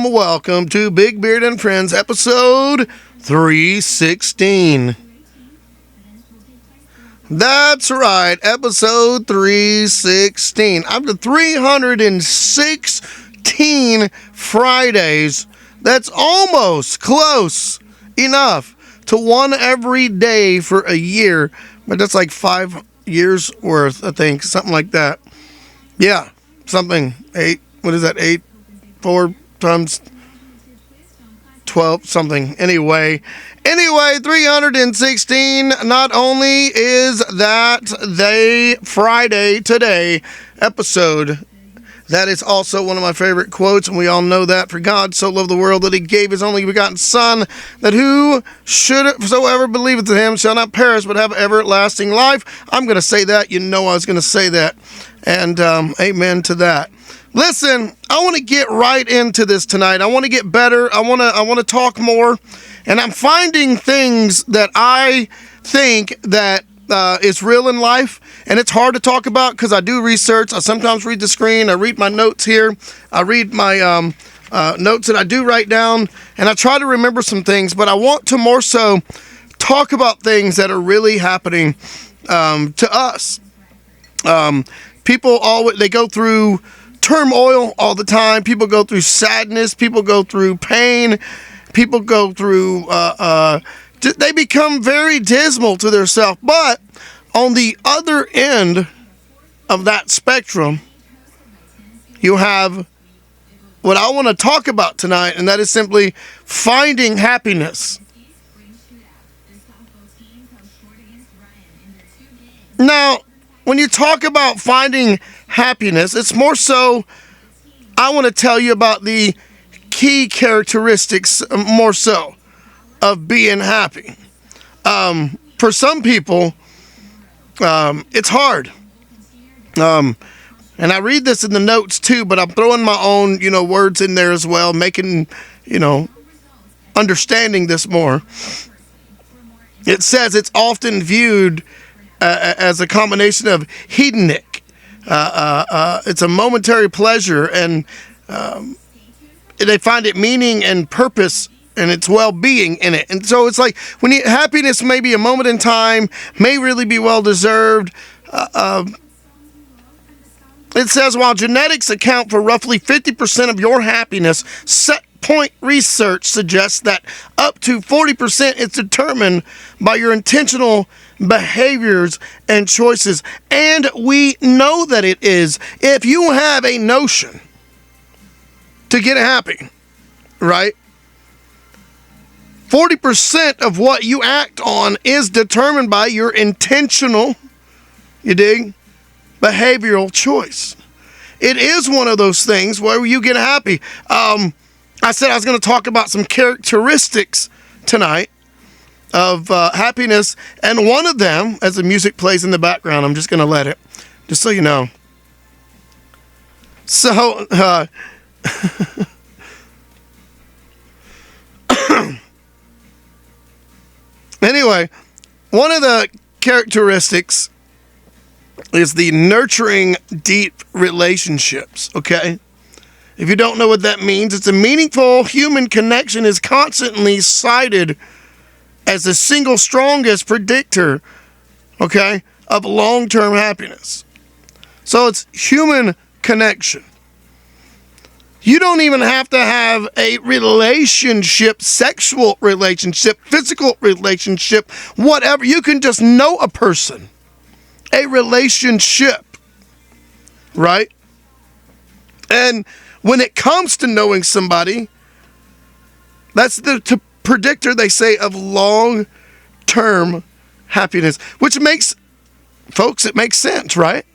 Welcome to Big Beard and Friends, episode 316. That's right, episode 316. Up to 316 Fridays. That's almost close enough to one every day for a year. But that's like 5 years worth, I think, something like that. Yeah, something. 8, what is that, 8? 4 times 12 something. Anyway, 316. Not only is that Friday today episode, that is also one of my favorite quotes, and we all know that. For God so loved the world that he gave his only begotten Son, that whosoever believeth in him shall not perish but have everlasting life. I'm going to say that. You know I was going to say that. And amen to that. Listen, I want to get right into this tonight. I want to get better. I want to talk more. And I'm finding things that I think that is real in life. And it's hard to talk about because I do research. I sometimes read the screen. I read my notes here. I read my notes that I do write down. And I try to remember some things. But I want to more so talk about things that are really happening to us. People always, they go through turmoil all the time. People go through sadness. People go through pain. People go through, they become very dismal to themselves. But on the other end of that spectrum, you have what I want to talk about tonight, and that is simply finding happiness. Now, when you talk about finding happiness, it's more so, I want to tell you about the key characteristics, more so, of being happy. For some people, it's hard. And I read this in the notes too, but I'm throwing my own, words in there as well, making, understanding this more. It says it's often viewed as a combination of hedonic. It's a momentary pleasure, and they find it meaning and purpose and its well-being in it. And so it's like happiness may be a moment in time, may really be well-deserved. It says, while genetics account for roughly 50% of your happiness, set point research suggests that up to 40% is determined by your intentional behaviors and choices. And we know that it is. If you have a notion to get happy, right? 40% of what you act on is determined by your intentional, you dig, behavioral choice. It is one of those things where you get happy. I said I was going to talk about some characteristics tonight of happiness, and one of them, as the music plays in the background, I'm just going to let it, just so you know. So, anyway, one of the characteristics is the nurturing deep relationships, okay? If you don't know what that means, it's a meaningful human connection is constantly cited as the single strongest predictor, okay, of long-term happiness. So it's human connection. You don't even have to have a relationship, sexual relationship, physical relationship, whatever. You can just know a person. A relationship, right? And when it comes to knowing somebody, that's the predictor, they say, of long-term happiness, which makes, folks, it makes sense, right?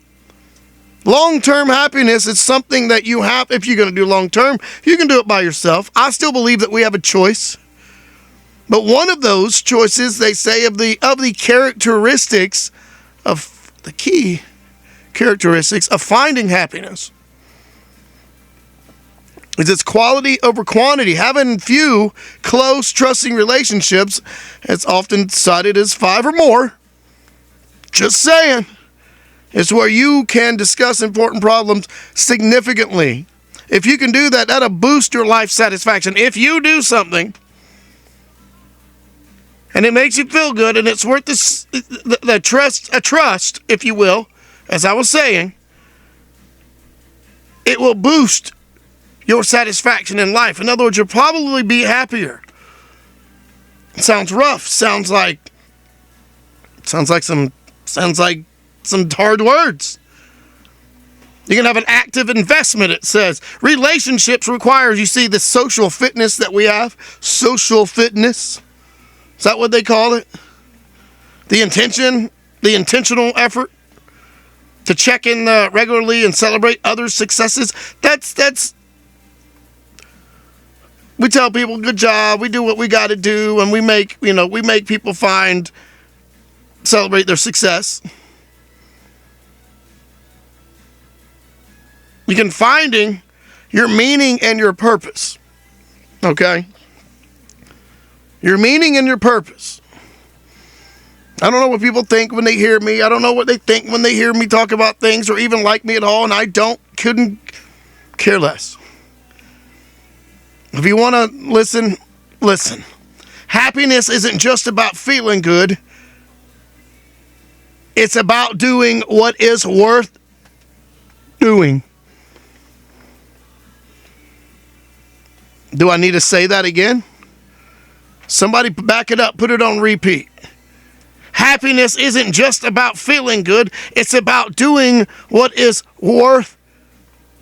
Long-term happiness is something that you have. If you're going to do long-term, you can do it by yourself. I still believe that we have a choice. But one of those choices, they say, of the characteristics of the key characteristics of finding happiness is its quality over quantity. Having few close, trusting relationships, it's often cited as 5 or more. Just saying. It's where you can discuss important problems significantly. If you can do that, that'll boost your life satisfaction. If you do something and it makes you feel good and it's worth the trust, if you will, as I was saying, it will boost your satisfaction in life. In other words, you'll probably be happier. It sounds rough. Sounds like some hard words. You can have an active investment, it says. Relationships requires, you see, the social fitness that we have. Social fitness. Is that what they call it? The intentional effort to check in regularly and celebrate others' successes. That's we tell people, good job, we do what we got to do, and we make people celebrate their success. You can finding your meaning and your purpose. Okay? Your meaning and your purpose. I don't know what people think when they hear me. I don't know what they think when they hear me talk about things or even like me at all, and I couldn't care less. If you want to listen. Happiness isn't just about feeling good. It's about doing what is worth doing. Do I need to say that again? Somebody back it up, put it on repeat. Happiness isn't just about feeling good. It's about doing what is worth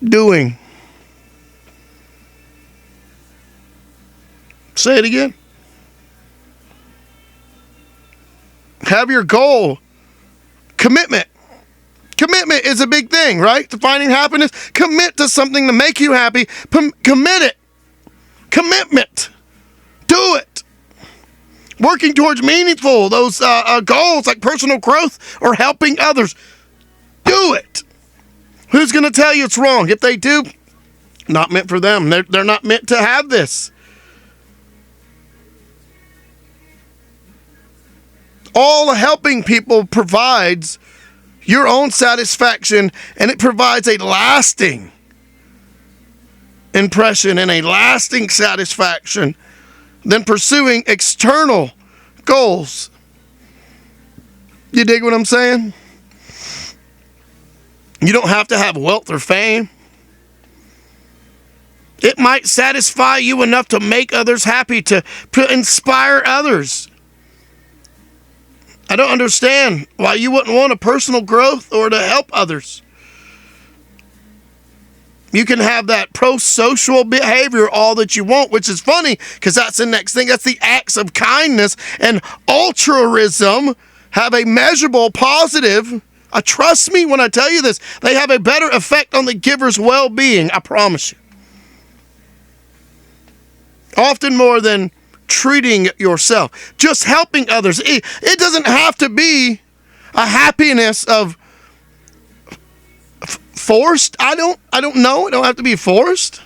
doing. Say it again. Have your goal. Commitment. Commitment is a big thing, right? To finding happiness. Commit to something to make you happy. Commit it. Commitment. Do it. Working towards meaningful, those goals like personal growth or helping others. Do it. Who's going to tell you it's wrong? If they do, not meant for them. They're not meant to have this. All helping people provides your own satisfaction, and it provides a lasting impression and a lasting satisfaction than pursuing external goals. You dig what I'm saying? You don't have to have wealth or fame. It might satisfy you enough to make others happy, to inspire others. I don't understand why you wouldn't want a personal growth or to help others. You can have that pro-social behavior all that you want, which is funny because that's the next thing. That's the acts of kindness and altruism have a measurable positive. Trust me when I tell you this. They have a better effect on the giver's well-being. I promise you. Often more than treating yourself. Just helping others. It doesn't have to be a happiness of forced. I don't know. It don't have to be forced.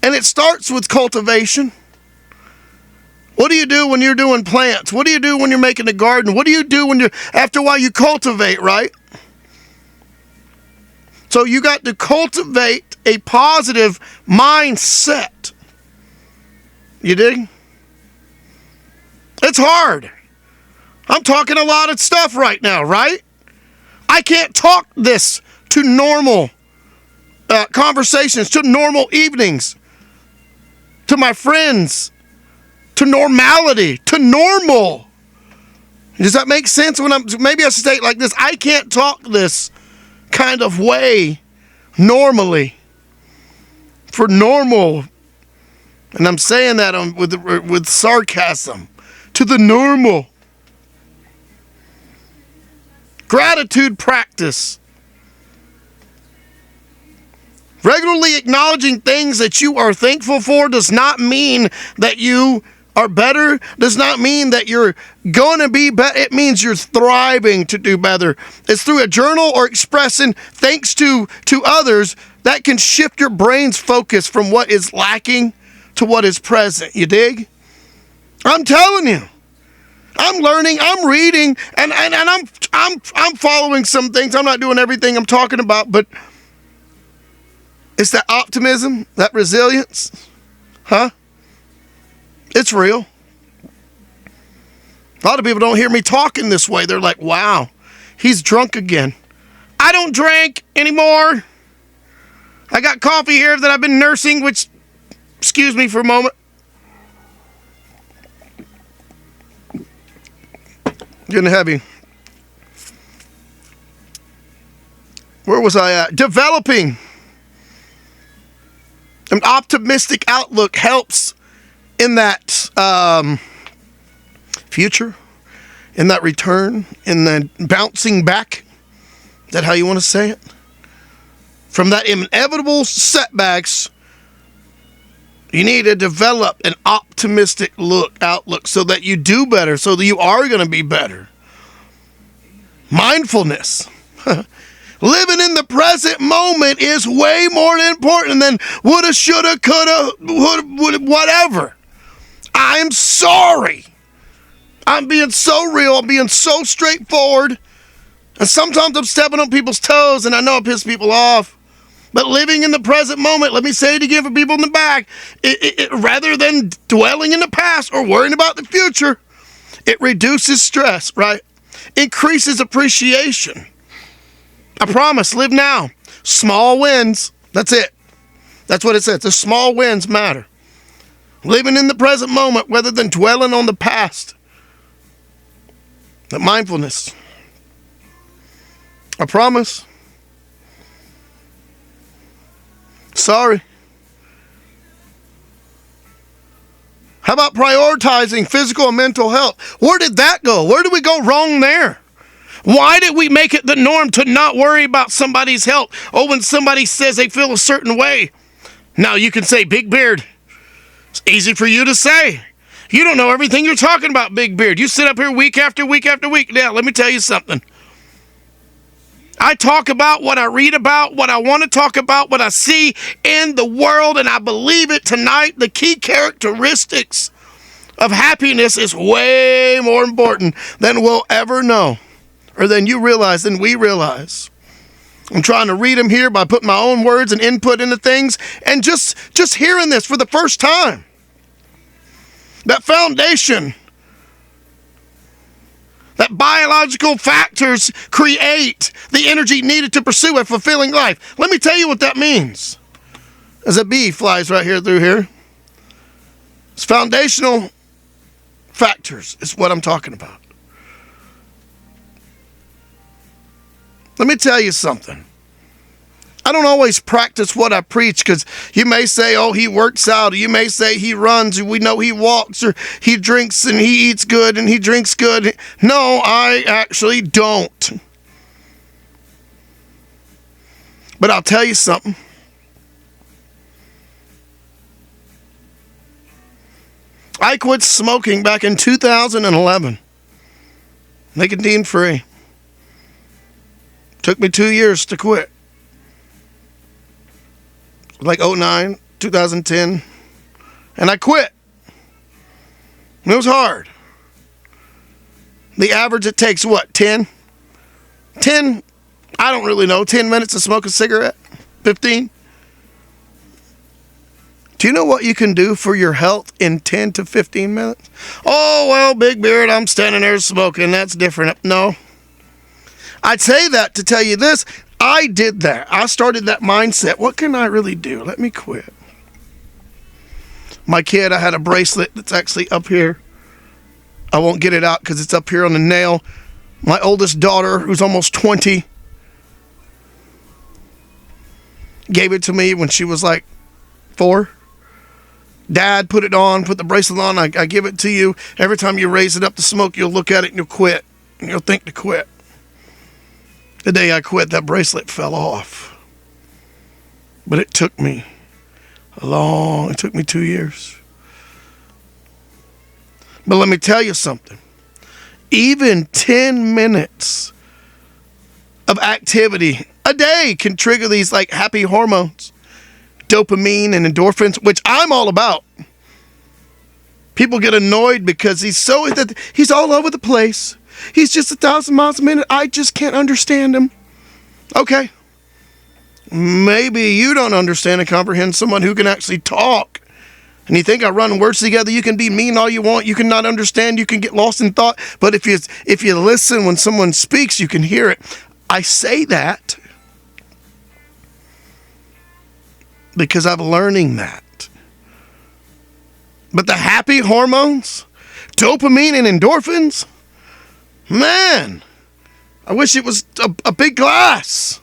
And it starts with cultivation. What do you do when you're doing plants? What do you do when you're making a garden? What do you do when after a while you cultivate, right? So you got to cultivate a positive mindset. You dig? It's hard. I'm talking a lot of stuff right now, right? I can't talk this to normal conversations, to normal evenings, to my friends, to normality, to normal. Does that make sense? Maybe I should say it like this. I can't talk this kind of way normally. For normal. And I'm saying that with sarcasm. To the normal. Gratitude practice. Regularly acknowledging things that you are thankful for does not mean that you are better, does not mean that you're going to be better. It means you're thriving to do better. It's through a journal or expressing thanks to others that can shift your brain's focus from what is lacking to what is present. You dig? I'm telling you. I'm learning, I'm reading, and I'm following some things. I'm not doing everything I'm talking about, but it's that optimism, that resilience. Huh? It's real. A lot of people don't hear me talking this way. They're like, wow, he's drunk again. I don't drink anymore. I got coffee here that I've been nursing, which, excuse me for a moment. Getting heavy. Where was I at? Developing an optimistic outlook helps in that future, in that return, in that bouncing back. Is that how you want to say it? From that inevitable setbacks, you need to develop an optimistic outlook so that you do better, so that you are going to be better. Mindfulness. Living in the present moment is way more important than woulda, shoulda, coulda, woulda, whatever. I'm sorry. I'm being so real. I'm being so straightforward. And sometimes I'm stepping on people's toes, and I know I piss people off. But living in the present moment, let me say it again for people in the back, rather than dwelling in the past or worrying about the future, it reduces stress, right? Increases appreciation. I promise, live now. Small wins. That's it. That's what it says. The small wins matter. Living in the present moment rather than dwelling on the past. The mindfulness. I promise. Sorry. How about prioritizing physical and mental health? Where did that go? Where did we go wrong there? Why did we make it the norm to not worry about somebody's health? Oh, when somebody says they feel a certain way. Now you can say, Big Beard. It's easy for you to say. You don't know everything you're talking about, Big Beard. You sit up here week after week after week. Now, let me tell you something. I talk about what I read about, what I want to talk about, what I see in the world, and I believe it tonight. The key characteristics of happiness is way more important than we'll ever know, or than you realize, than we realize. I'm trying to read them here by putting my own words and input into things, and just hearing this for the first time. That foundation, that biological factors create the energy needed to pursue a fulfilling life. Let me tell you what that means. As a bee flies right here through here. It's foundational factors is what I'm talking about. Let me tell you something. I don't always practice what I preach, because you may say, oh, he works out. Or you may say he runs, or we know he walks, or he drinks and he eats good and he drinks good. No, I actually don't. But I'll tell you something. I quit smoking back in 2011. Nicotine free. Took me 2 years to quit. Like 2009, 2010. And I quit. And it was hard. The average, it takes what, 10? 10, I don't really know, 10 minutes to smoke a cigarette? 15? Do you know what you can do for your health in 10 to 15 minutes? Oh, well, Big Beard, I'm standing there smoking. That's different. No. I'd say that to tell you this. I did that. I started that mindset. What can I really do? Let me quit. My kid, I had a bracelet that's actually up here. I won't get it out because it's up here on the nail. My oldest daughter, who's almost 20, gave it to me when she was like 4. Dad, put it on, put the bracelet on. I give it to you. Every time you raise it up to smoke, you'll look at it and you'll quit. And you'll think to quit. The day I quit, that bracelet fell off. But it took me it took me 2 years. But let me tell you something. Even 10 minutes of activity a day can trigger these like happy hormones, dopamine and endorphins, which I'm all about. People get annoyed because he's all over the place. He's just 1,000 miles a minute. I just can't understand him. Okay. Maybe you don't understand and comprehend someone who can actually talk. And you think I run words together, you can be mean all you want, you can not understand, you can get lost in thought. But if you listen when someone speaks, you can hear it. I say that because I'm learning that. But the happy hormones, dopamine and endorphins, man, I wish it was a big glass.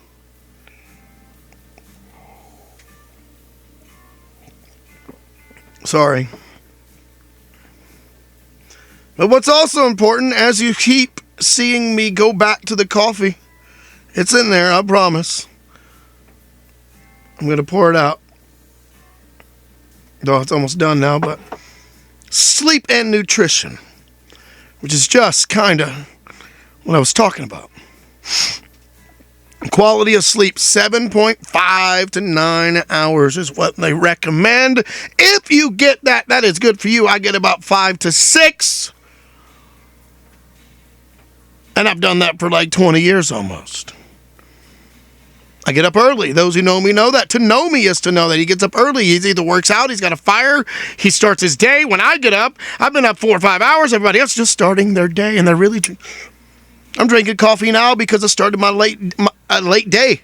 Sorry. But what's also important, as you keep seeing me go back to the coffee, it's in there, I promise. I'm going to pour it out. Though it's almost done now, but sleep and nutrition, which is just kind of what I was talking about. Quality of sleep, 7.5 to 9 hours is what they recommend. If you get that, that is good for you. I get about 5 to 6. And I've done that for like 20 years almost. I get up early. Those who know me know that. To know me is to know that he gets up early. He either works out, he's got a fire, he starts his day. When I get up, I've been up 4 or 5 hours. Everybody else just starting their day, and they're really... I'm drinking coffee now because I started my late day.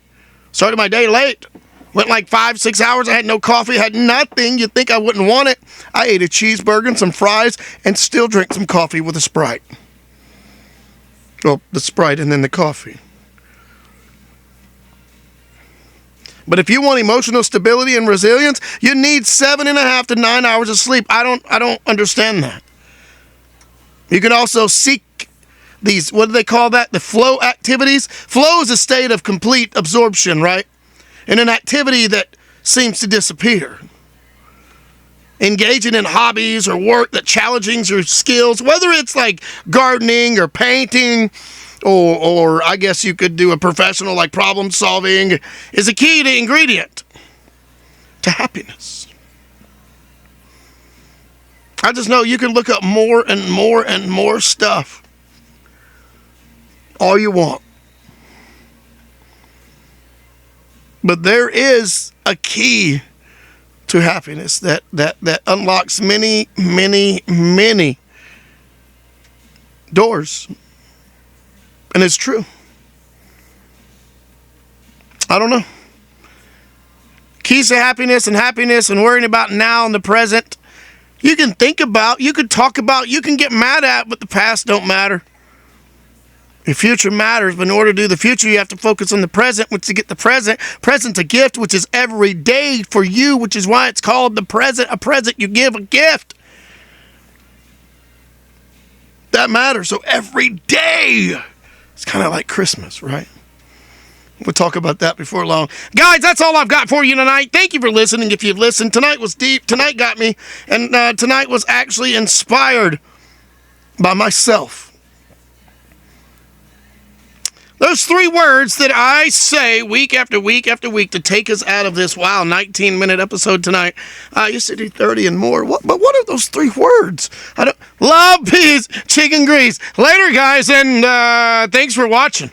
Started my day late. Went like 5-6 hours. I had no coffee, had nothing. You'd think I wouldn't want it. I ate a cheeseburger and some fries and still drank some coffee with a Sprite. Well, the Sprite and then the coffee. But if you want emotional stability and resilience, you need 7.5 to 9 hours of sleep. I don't understand that. You can also seek these, what do they call that? The flow activities. Flow is a state of complete absorption, right? And an activity that seems to disappear. Engaging in hobbies or work that challenges your skills, whether it's like gardening or painting, or I guess you could do a professional like problem solving, is a key to ingredient to happiness. I just know you can look up more and more and more stuff. All you want. But there is a key to happiness that unlocks many, many, many doors. And it's true. I don't know. Keys to happiness and worrying about now and the present. You can think about, you can talk about, you can get mad at, but the past don't matter. Your future matters, but in order to do the future, you have to focus on the present, which to get the present. Present's a gift, which is every day for you, which is why it's called the present. A present, you give a gift. That matters. So every day, it's kind of like Christmas, right? We'll talk about that before long. Guys, that's all I've got for you tonight. Thank you for listening. If you've listened, tonight was deep. Tonight got me. And tonight was actually inspired by myself. Those 3 words that I say week after week after week to take us out of this, 19-minute episode tonight. I used to do 30 and more. But what are those 3 words? Love, peace, chicken grease. Later, guys, and thanks for watching.